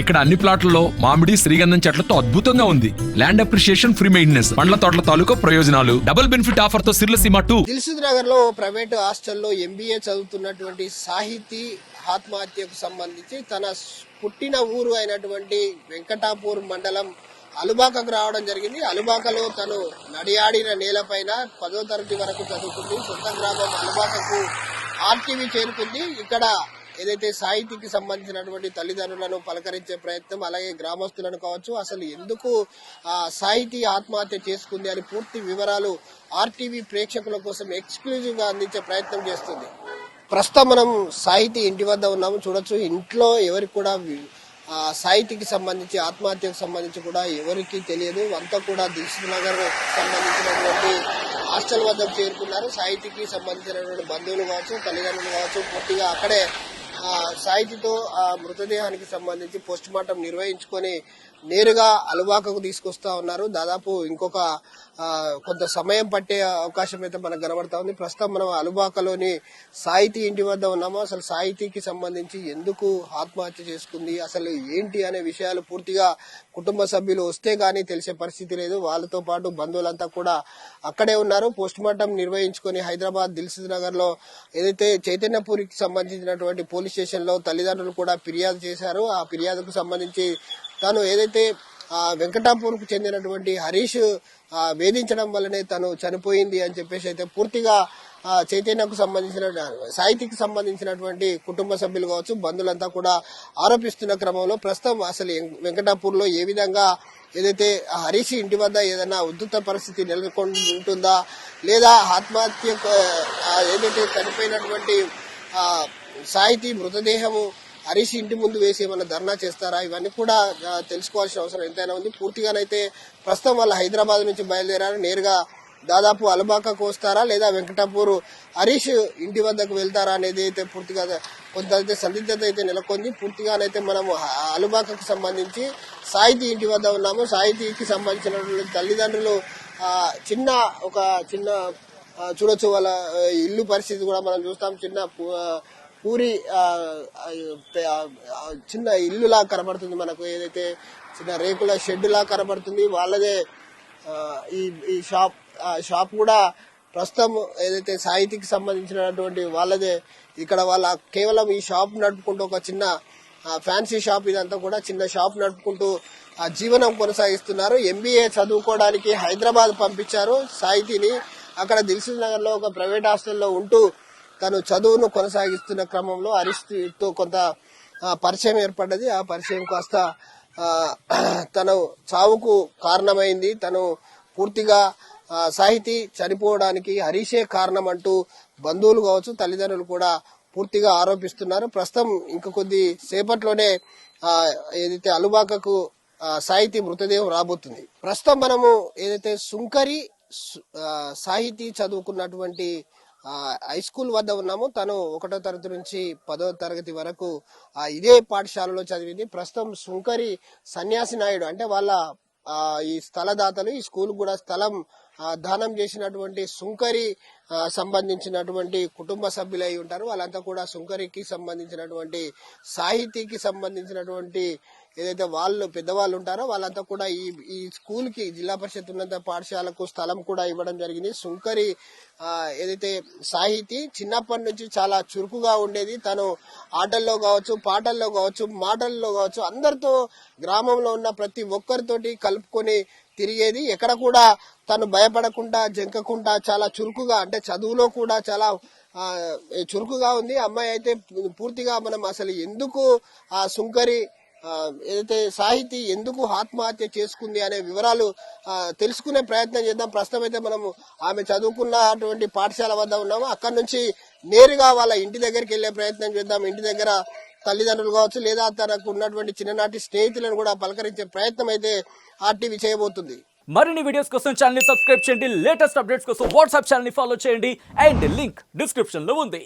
ఇక్కడ అన్ని ప్లాట్లలో మామిడి శ్రీగంధం చెట్లతో అద్భుతంగా ఉంది. ల్యాండ్ అప్రిషియేషన్, ఫ్రీ మెయింటెనెన్స్, పండ్ల తోటల తాలూకా ప్రయోజనాలు, డబుల్ బెనిఫిట్ ఆఫర్ తో సిర్లసీమ 2. దిల్సుఖ్ నగర్ లో ప్రైవేట్ హాస్టల్లో ఎంబీఏ చదువుతున్నటువంటి సాహితీ ఆత్మహత్యకు సంబంధించి తన పుట్టిన ఊరు అయినటువంటి వెంకటాపూర్ మండలం అలుబాకకు రావడం జరిగింది. అలుబాకలో తను నడియాడిన నేలపైన 10వ తరగతి వరకు చదువుకుంది. సొంత గ్రామం అలుబాకకు ఆర్టీవీ చేరుకుంది. ఇక్కడ ఏదైతే సాహితీకి సంబంధించినటువంటి తల్లిదండ్రులను పలకరించే ప్రయత్నం, అలాగే గ్రామస్తులను కావచ్చు, అసలు ఎందుకు సాహితీ ఆత్మహత్య చేసుకుంది అని పూర్తి వివరాలు ఆర్టీవీ ప్రేక్షకుల కోసం ఎక్స్క్లూజివ్ గా అందించే ప్రయత్నం చేస్తుంది. ప్రస్తుతం మనం సాహితీ ఇంటి వద్ద ఉన్నాము. చూడొచ్చు, ఇంట్లో ఎవరికి కూడా సాహితీకి సంబంధించి, ఆత్మహత్యకు సంబంధించి కూడా ఎవరికి తెలియదు. అంతా కూడా దిల్సుఖ్ నగర్ సంబంధించినటువంటి హాస్టల్ వద్ద చేరుకున్నారు. సాహితీకి సంబంధించినటువంటి బంధువులు కావచ్చు, తల్లిదండ్రులు కావచ్చు, పూర్తిగా అక్కడే సాహితీతో ఆ మృతదేహానికి సంబంధించి పోస్ట్ మార్టం నిర్వహించుకొని నేరుగా అలుబాకకు తీసుకొస్తా ఉన్నారు. దాదాపు ఇంకొక కొంత సమయం పట్టే అవకాశం అయితే మనకు కనబడతా ఉంది. ప్రస్తుతం మనం అలుబాకలోని సాహితీ ఇంటి వద్ద ఉన్నాము. అసలు సాహితీకి సంబంధించి ఎందుకు ఆత్మహత్య చేసుకుంది, అసలు ఏంటి అనే విషయాలు పూర్తిగా కుటుంబ సభ్యులు వస్తే గానీ తెలిసే పరిస్థితి లేదు. వాళ్ళతో పాటు బంధువులంతా కూడా అక్కడే ఉన్నారు. పోస్ట్ మార్టం నిర్వహించుకొని హైదరాబాద్ దిల్సుఖ్ నగర్ లో ఏదైతే చైతన్యపూరికి సంబంధించినటువంటి పోలీస్ స్టేషన్ లో తల్లిదండ్రులు కూడా ఫిర్యాదు చేశారు. ఆ ఫిర్యాదుకు సంబంధించి తాను ఏదైతే వెంకటాపూర్ కు చెందినటువంటి హరీష్ వేధించడం వల్లనే తను చనిపోయింది అని చెప్పేసి అయితే పూర్తిగా చైతన్యకు సంబంధించిన, సాహితీకి సంబంధించినటువంటి కుటుంబ సభ్యులు కావచ్చు, బంధువులంతా కూడా ఆరోపిస్తున్న క్రమంలో ప్రస్తుతం అసలు వెంకటాపూర్ లో ఏ విధంగా ఏదైతే హరీష్ ఇంటి వద్ద ఏదైనా ఉద్రిక్త పరిస్థితి నెలకొని ఉంటుందా, లేదా ఆత్మహత్య ఏదైతే చనిపోయినటువంటి సాహితీ మృతదేహము హరీష్ ఇంటి ముందు వేసి ఏమన్నా ధర్నా చేస్తారా, ఇవన్నీ కూడా తెలుసుకోవాల్సిన అవసరం ఎంతైనా ఉంది. పూర్తిగానైతే ప్రస్తుతం వాళ్ళు హైదరాబాద్ నుంచి బయలుదేరారు. నేరుగా దాదాపు అలుబాకకు వస్తారా, లేదా వెంకటాపూర్ హరీష్ ఇంటి వద్దకు వెళ్తారా అనేది అయితే పూర్తిగా కొంత సందిగ్ధత అయితే నెలకొంది. పూర్తిగానైతే మనం అలుబాకకు సంబంధించి సాహితీ ఇంటి వద్ద ఉన్నాము. సాహితీకి సంబంధించినటువంటి తల్లిదండ్రులు చిన్న చూడొచ్చు, వాళ్ళ ఇల్లు పరిస్థితి కూడా మనం చూస్తాం. పూరి చిన్న ఇల్లులా కనబడుతుంది మనకు, ఏదైతే చిన్న రేకుల షెడ్ లా కనబడుతుంది. వాళ్ళదే ఈ షాప్ కూడా ప్రస్తుతం ఏదైతే సాహితీకి సంబంధించినటువంటి వాళ్ళదే. ఇక్కడ వాళ్ళ కేవలం ఈ షాప్ నడుపుకుంటూ ఒక చిన్న ఫ్యాన్సీ షాప్, ఇదంతా కూడా చిన్న షాప్ నడుపుకుంటూ జీవనం కొనసాగిస్తున్నారు. ఎంబీఏ చదువుకోవడానికి హైదరాబాద్ పంపించారు సాహితీని. అక్కడ దిల్సుఖ్ నగర్ లో ఒక ప్రైవేట్ హాస్టల్లో ఉంటూ తను చదువును కొనసాగిస్తున్న క్రమంలో హరీష్ తో కొంత పరిచయం ఏర్పడ్డది. ఆ పరిచయం కాస్త తను చావుకు కారణమైంది. తను పూర్తిగా సాహితీ చనిపోవడానికి హరీషే కారణం అంటూ బంధువులు కావచ్చు, తల్లిదండ్రులు కూడా పూర్తిగా ఆరోపిస్తున్నారు. ప్రస్తుతం ఇంక కొద్ది సేపట్లోనే ఏదైతే అలుబాకకు సాహితీ మృతదేహం రాబోతుంది. ప్రస్తుతం మనము ఏదైతే సుంకరి సాహితీ చదువుకున్నటువంటి హై స్కూల్ వద్ద ఉన్నాము. తను 1వ తరగతి నుంచి 10వ తరగతి వరకు ఇదే పాఠశాలలో చదివింది. ప్రస్తుతం సుంకరి సన్యాసి నాయుడు అంటే వాళ్ళ ఈ స్థలదాతలు, ఈ స్కూల్ కూడా స్థలం దానం చేసినటువంటి సుంకరి సంబంధించినటువంటి కుటుంబ సభ్యులు అయి ఉంటారు. వాళ్ళంతా కూడా సుంకరికి సంబంధించినటువంటి సాహితీకి సంబంధించినటువంటి ఏదైతే వాళ్ళు పెద్దవాళ్ళు ఉంటారో వాళ్ళంతా కూడా ఈ స్కూల్ కి, జిల్లా పరిషత్ ఉన్నత పాఠశాలకు స్థలం కూడా ఇవ్వడం జరిగింది. సుంకరి ఏదైతే సాహితీ చిన్నప్పటి నుంచి చాలా చురుకుగా ఉండేది. తను ఆటల్లో కావచ్చు, పాటల్లో కావచ్చు, మాటల్లో కావచ్చు, అందరితో గ్రామంలో ఉన్న ప్రతి ఒక్కరితోటి కలుపుకొని తిరిగేది. ఎక్కడ కూడా తను భయపడకుండా, జంకకుండా చాలా చురుకుగా, అంటే చదువులో కూడా చాలా చురుకుగా ఉంది అమ్మాయి అయితే. పూర్తిగా మనం అసలు ఎందుకు ఆ సుంకరి ఏదైతే సాహితీ ఎందుకు ఆత్మహత్య చేసుకుంది అనే వివరాలు తెలుసుకునే ప్రయత్నం చేద్దాం. ప్రస్తుతం అయితే మనము ఆమె చదువుకున్నటువంటి పాఠశాల వద్ద ఉన్నాము. అక్కడి నుంచి నేరుగా వాళ్ళ ఇంటి దగ్గరికి వెళ్లే ప్రయత్నం చేద్దాం. ఇంటి దగ్గర తల్లిదండ్రులు కావచ్చు, లేదా తనకు ఉన్నటువంటి చిన్ననాటి స్నేహితులను కూడా పలకరించే ప్రయత్నం అయితే ఆర్టీవీ చేయబోతుంది. మరిన్ని వీడియోస్ కోసం ఛానల్ ని సబ్స్క్రైబ్ చేయండి. లేటెస్ట్ అప్డేట్స్ కోసం వాట్సాప్ ఛానల్ ని ఫాలో చేయండి. అండ్ లింక్ డిస్క్రిప్షన్ లో ఉంది.